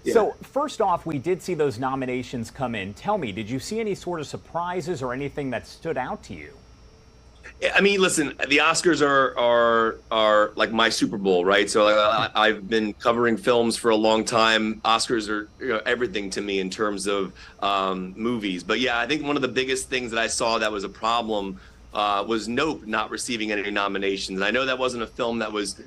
Yeah. So first off, we did see those nominations come in. Tell me, did you see any sort of surprises or anything that stood out to you? I mean, listen, the Oscars are like my Super Bowl, right? So I've been covering films for a long time. Oscars are everything to me in terms of movies. But yeah, I think one of the biggest things that I saw that was a problem was Nope not receiving any nominations. And I know that wasn't a film that was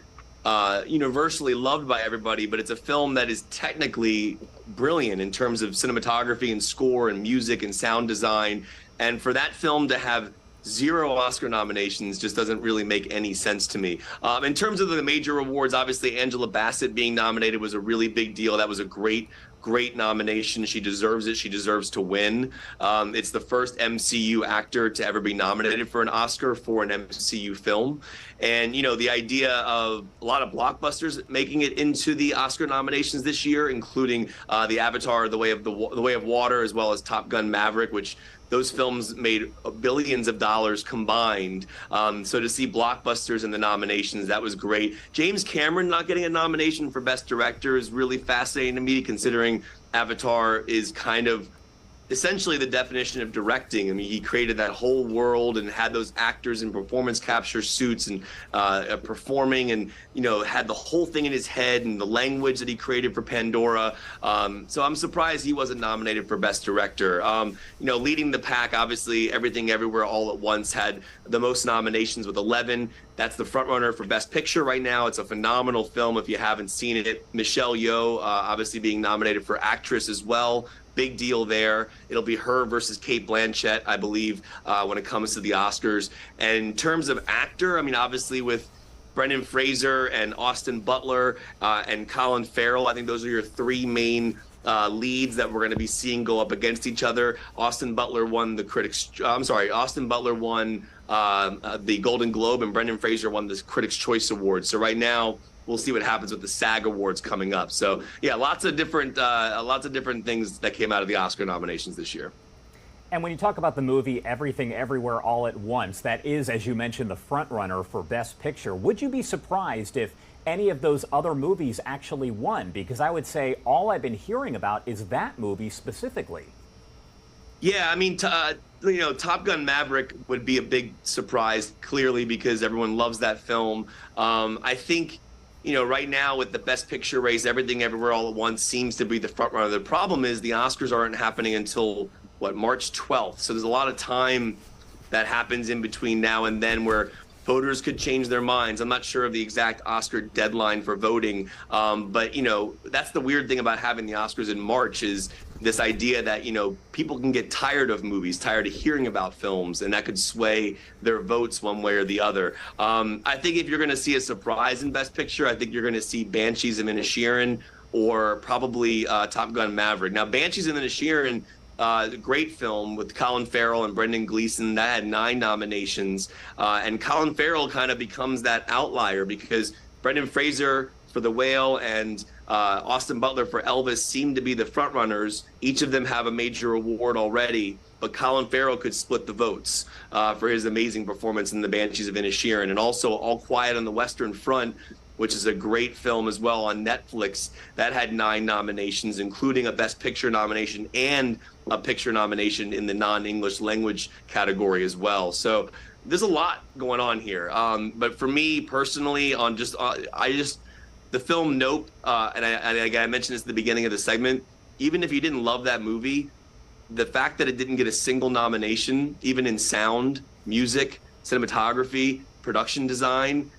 universally loved by everybody, but it's a film that is technically brilliant in terms of cinematography and score and music and sound design. And for that film to have zero Oscar nominations just doesn't really make any sense to me. In terms of the major awards, obviously Angela Bassett being nominated was a really big deal. That was a great nomination. She deserves it. She deserves to win. It's the first MCU actor to ever be nominated for an Oscar for an MCU film. And, the idea of a lot of blockbusters making it into the Oscar nominations this year, including the Avatar, The Way of Water, as well as Top Gun Maverick, which those films made billions of dollars combined. So to see blockbusters in the nominations, that was great. James Cameron not getting a nomination for Best Director is really fascinating to me, considering Avatar is kind of essentially the definition of directing. I mean, he created that whole world and had those actors in performance capture suits and performing, and had the whole thing in his head and the language that he created for Pandora. So I'm surprised he wasn't nominated for Best Director. Leading the pack, obviously, Everything Everywhere All at Once had the most nominations with 11. That's the frontrunner for Best Picture right now. It's a phenomenal film if you haven't seen it. Michelle Yeoh, obviously being nominated for actress as well. Big deal there. It'll be her versus Cate Blanchett, I believe, when it comes to the Oscars. And in terms of actor, I mean, obviously with Brendan Fraser and Austin Butler and Colin Farrell, I think those are your three main leads that we're going to be seeing go up against each other. Austin Butler won the Golden Globe, and Brendan Fraser won the Critics' Choice Award. So right now, we'll see what happens with the SAG Awards coming up. So yeah, lots of different things that came out of the Oscar nominations this year. And when you talk about the movie Everything Everywhere All at Once, that is, as you mentioned, the front runner for Best Picture. Would you be surprised if any of those other movies actually won? Because I would say all I've been hearing about is that movie specifically. Yeah, I mean, Top Gun Maverick would be a big surprise, clearly, because everyone loves that film. I think right now with the Best Picture race, Everything Everywhere All at Once seems to be the front runner. The problem is the Oscars aren't happening until, March 12th. So there's a lot of time that happens in between now and then where voters could change their minds. I'm not sure of the exact Oscar deadline for voting, but that's the weird thing about having the Oscars in March is this idea that people can get tired of movies, tired of hearing about films, and that could sway their votes one way or the other. I think if you're going to see a surprise in Best Picture, I think you're going to see Banshees of Inisherin or probably Top Gun Maverick. Now, Banshees of Inisherin, great film with Colin Farrell and Brendan Gleeson, that had 9 nominations, and Colin Farrell kind of becomes that outlier because Brendan Fraser for The Whale and Austin Butler for Elvis seem to be the front runners. Each of them have a major award already, but Colin Farrell could split the votes for his amazing performance in The Banshees of Inisherin, and also All Quiet on the Western Front, which is a great film as well on Netflix, that had 9 nominations, including a Best Picture nomination and a picture nomination in the non-English language category as well. So there's a lot going on here. But for me personally, the film Nope, and I mentioned this at the beginning of the segment, even if you didn't love that movie, the fact that it didn't get a single nomination, even in sound, music, cinematography, production design,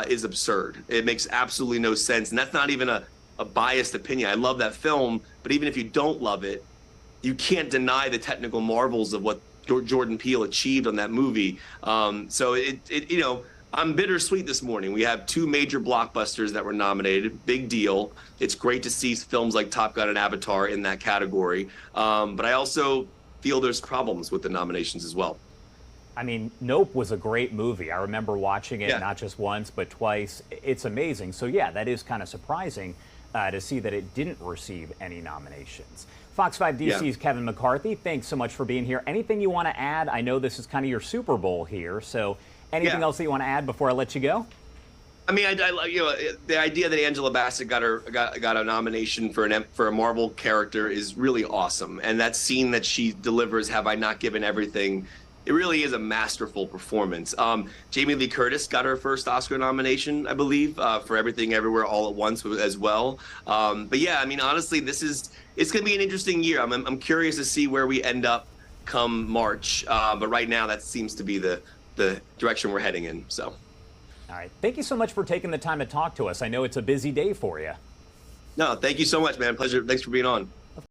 is absurd. It makes absolutely no sense. And that's not even a biased opinion. I love that film, but even if you don't love it, you can't deny the technical marvels of what Jordan Peele achieved on that movie. So I'm bittersweet this morning. We have 2 major blockbusters that were nominated. Big deal. It's great to see films like Top Gun and Avatar in that category. But I also feel there's problems with the nominations as well. I mean, Nope was a great movie. I remember watching it not just once, but twice. It's amazing. So yeah, that is kind of surprising to see that it didn't receive any nominations. Fox 5 DC's Kevin McCarthy, thanks so much for being here. Anything you want to add? I know this is kind of your Super Bowl here, so anything else that you want to add before I let you go? I mean, you know, the idea that Angela Bassett got a nomination for a Marvel character is really awesome, and that scene that she delivers, "Have I not given everything?" It really is a masterful performance. Jamie Lee Curtis got her first Oscar nomination, I believe, for Everything Everywhere All at Once as well. But yeah, I mean, honestly, it's going to be an interesting year. I'm curious to see where we end up come March. But right now, that seems to be the direction we're heading in. So. All right. Thank you so much for taking the time to talk to us. I know it's a busy day for you. No, thank you so much, man. Pleasure. Thanks for being on.